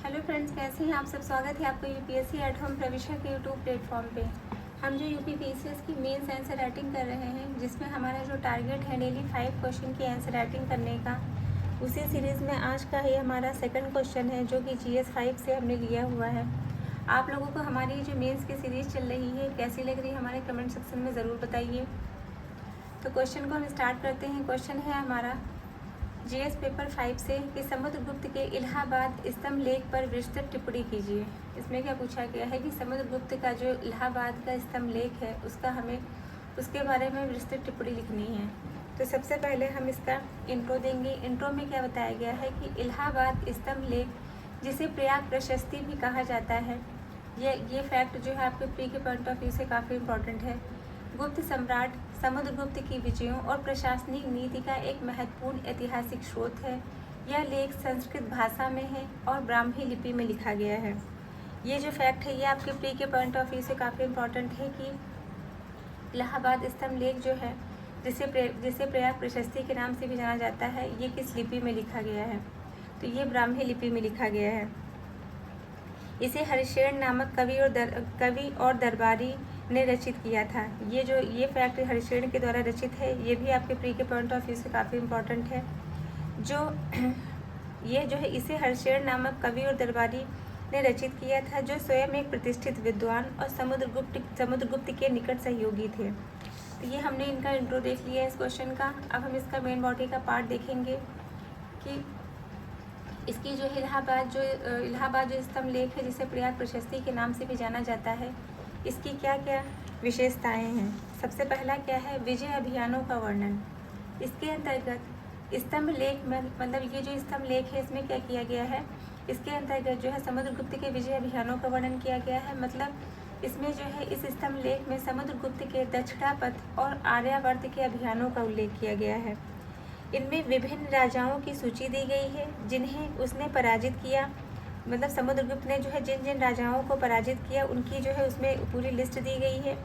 Hello friends, कैसे हैं आप सब। स्वागत है आपको यूपीएससी एट होम प्रविशा के यूट्यूब प्लेटफॉर्म पे। हम जो यूपी पीसीएस की मेंस आंसर राइटिंग कर रहे हैं, जिसमें हमारा जो टारगेट है डेली 5 क्वेश्चन की आंसर राइटिंग करने का, उसी सीरीज़ में आज का ही हमारा सेकंड क्वेश्चन है, जो कि GS 5 से हमने लिया हुआ है। आप लोगों को हमारी जो मेन्स की सीरीज़ चल रही है कैसी लग रही है, हमारे कमेंट सेक्शन में ज़रूर बताइए। तो क्वेश्चन को हम स्टार्ट करते हैं। क्वेश्चन है हमारा GS पेपर 5 से कि समुद्रगुप्त के इलाहाबाद स्तंभ लेख पर विस्तृत टिप्पणी कीजिए। इसमें क्या पूछा गया है कि समुद्रगुप्त का जो इलाहाबाद का स्तंभ लेख है उसके बारे में विस्तृत टिप्पणी लिखनी है। तो सबसे पहले हम इसका इंट्रो देंगे। इंट्रो में क्या बताया गया है कि इलाहाबाद स्तंभ लेख, जिसे प्रयाग प्रशस्ति भी कहा जाता है, ये फैक्ट जो है आपके प्री के पॉइंट ऑफ व्यू से काफ़ी इम्पोर्टेंट है। गुप्त सम्राट समुद्रगुप्त की विजयों और प्रशासनिक नीति का एक महत्वपूर्ण ऐतिहासिक स्रोत है। यह लेख संस्कृत भाषा में है और ब्राह्मी लिपि में लिखा गया है। ये जो फैक्ट है ये आपके प्री के पॉइंट ऑफ व्यू से काफ़ी इम्पोर्टेंट है कि इलाहाबाद स्तंभ लेख जो है, जिसे प्रयाग प्रशस्ति के नाम से भी जाना जाता है, ये किस लिपि में लिखा गया है? तो ये ब्राह्मी लिपि में लिखा गया है। इसे हरिशेन नामक कवि और दरबारी ने रचित किया था। ये फैक्ट हरिशेन के द्वारा रचित है। ये भी आपके प्री के पॉइंट ऑफ व्यू से काफ़ी इम्पोर्टेंट है। ये जो है इसे हरिशेन नामक कवि और दरबारी ने रचित किया था, जो स्वयं एक प्रतिष्ठित विद्वान और समुद्रगुप्त के निकट सहयोगी थे। तो ये हमने इनका इंट्रो देख लिया है इस क्वेश्चन का। अब हम इसका मेन बॉडी का पार्ट देखेंगे कि इसकी जो इलाहाबाद जो स्तंभ लेख है, जिसे प्रयाग प्रशस्ति के नाम से भी जाना जाता है, इसकी क्या क्या विशेषताएं हैं। सबसे पहला क्या है, विजय अभियानों का वर्णन। इसके अंतर्गत स्तंभ लेख में, मतलब ये जो स्तंभ लेख है, इसमें क्या किया गया है, इसके अंतर्गत जो है समुद्रगुप्त के विजय अभियानों का वर्णन किया गया है। मतलब इसमें जो है इस स्तंभ लेख में समुद्रगुप्त के दक्षिणापथ और आर्यावर्त के अभियानों का उल्लेख किया गया है। इनमें विभिन्न राजाओं की सूची दी गई है जिन्हें उसने पराजित किया। मतलब समुद्रगुप्त ने जो है जिन जिन राजाओं को पराजित किया, उनकी जो है उसमें पूरी लिस्ट दी गई है,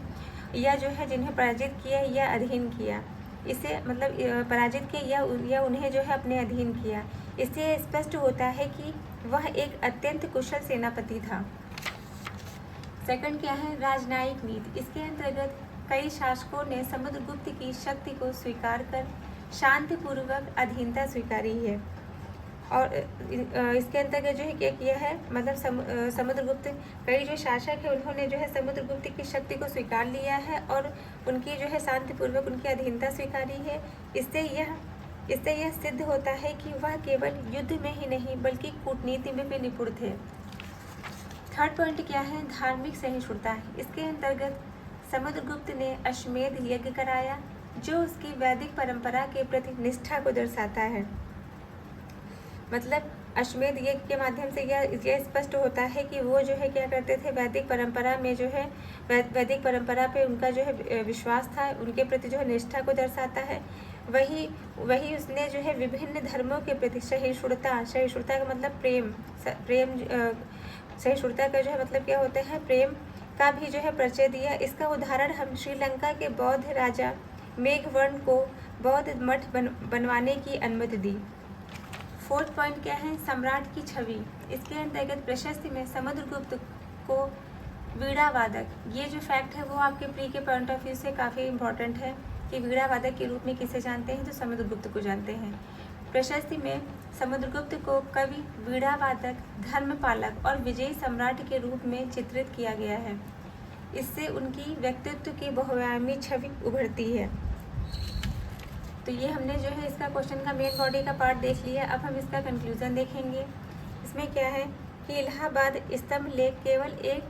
या जो है जिन्हें पराजित किया या अधीन किया। इसे मतलब पराजित किया या उन्हें जो है अपने अधीन किया। इससे स्पष्ट होता है कि वह एक अत्यंत कुशल सेनापति था। सेकंड क्या है, राजनयिक नीति। इसके अंतर्गत कई शासकों ने समुद्रगुप्त की शक्ति को स्वीकार कर शांतिपूर्वक अधीनता स्वीकारी है। और इसके अंतर्गत जो है क्या किया है, मतलब समुद्रगुप्त, कई जो शासक है उन्होंने जो है समुद्रगुप्त की शक्ति को स्वीकार लिया है और उनकी जो है शांतिपूर्वक उनकी अधीनता स्वीकारी है। इससे यह सिद्ध होता है कि वह केवल युद्ध में ही नहीं बल्कि कूटनीति में भी निपुण थे। थर्ड पॉइंट क्या है, धार्मिक सहिष्णुता। इसके अंतर्गत समुद्रगुप्त ने अश्वमेध यज्ञ कराया, जो उसकी वैदिक परंपरा के प्रति निष्ठा को दर्शाता है। मतलब अश्वमेध यज्ञ के माध्यम से यह स्पष्ट होता है कि वो जो है क्या करते थे, वैदिक परंपरा में जो है वैदिक परंपरा पे उनका जो है विश्वास था, उनके प्रति जो है निष्ठा को दर्शाता है। वही उसने जो है विभिन्न धर्मों के प्रति सहिष्णुता का मतलब प्रेम सहिष्णुता का जो है मतलब क्या होता है, प्रेम का भी जो है परिचय दिया। इसका उदाहरण हम श्रीलंका के बौद्ध राजा मेघवर्ण को बौद्ध मठ बनवाने की अनुमति दी। फोर्थ पॉइंट क्या है, सम्राट की छवि। इसके अंतर्गत प्रशस्ति में समुद्रगुप्त को वीणा वादक, ये जो फैक्ट है वो आपके प्री के पॉइंट ऑफ व्यू से काफ़ी इम्पोर्टेंट है कि वीणा वादक के रूप में किसे जानते हैं, तो समुद्रगुप्त को जानते हैं। प्रशस्ति में समुद्रगुप्त को कवि, वीणा वादक, धर्मपालक और विजयी सम्राट के रूप में चित्रित किया गया है। इससे उनकी व्यक्तित्व की बहुआयामी छवि उभरती है। तो ये हमने जो है इसका क्वेश्चन का मेन बॉडी का पार्ट देख लिया। अब हम इसका कंक्लूजन देखेंगे। इसमें क्या है कि इलाहाबाद स्तंभ लेख केवल एक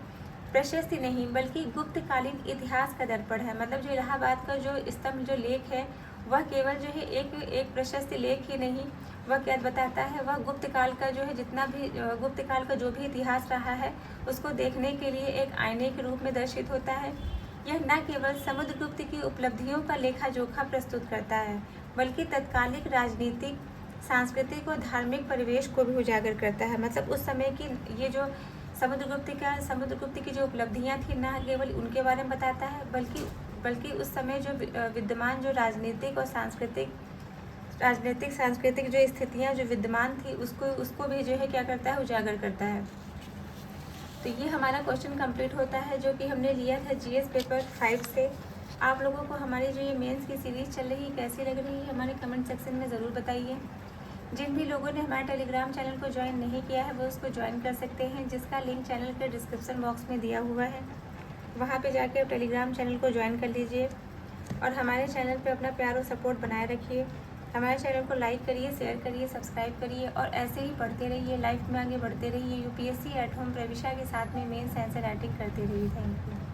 प्रशस्ति नहीं बल्कि गुप्तकालीन इतिहास का दर्पण है। मतलब जो इलाहाबाद का जो स्तंभ जो लेख है, वह केवल जो है एक प्रशस्ति लेख ही नहीं, वह क्या बताता है, वह गुप्त काल का जो है गुप्त काल का जो भी इतिहास रहा है उसको देखने के लिए एक आईने के रूप में दर्शित होता है। यह न केवल समुद्रगुप्त की उपलब्धियों का लेखा जोखा प्रस्तुत करता है, बल्कि तत्कालिक राजनीतिक, सांस्कृतिक और धार्मिक परिवेश को भी उजागर करता है। मतलब उस समय की ये जो समुद्रगुप्त की जो उपलब्धियां थी, न केवल उनके बारे में बताता है, बल्कि उस समय जो विद्यमान जो राजनीतिक और सांस्कृतिक राजनीतिक सांस्कृतिक जो स्थितियाँ जो विद्यमान थी उसको भी जो है क्या करता है, उजागर करता है। तो ये हमारा क्वेश्चन कंप्लीट होता है जो कि हमने लिया था जीएस पेपर 5 से। आप लोगों को हमारी जो ये मेंस की सीरीज़ चल रही है कैसी लग रही है हमारे कमेंट सेक्शन में ज़रूर बताइए। जिन भी लोगों ने हमारे टेलीग्राम चैनल को ज्वाइन नहीं किया है वो उसको ज्वाइन कर सकते हैं, जिसका लिंक चैनल के डिस्क्रिप्शन बॉक्स में दिया हुआ है। वहाँ पे जाके आप टेलीग्राम चैनल को ज्वाइन कर लीजिए और हमारे चैनल पे अपना प्यार और सपोर्ट बनाए रखिए। हमारे चैनल को लाइक करिए, शेयर करिए, सब्सक्राइब करिए और ऐसे ही पढ़ते रहिए, लाइफ में आगे बढ़ते रहिए। यूपीएससी एट होम प्रविशा के साथ में मेंस आंसर राइटिंग करते रहिए। Thank you.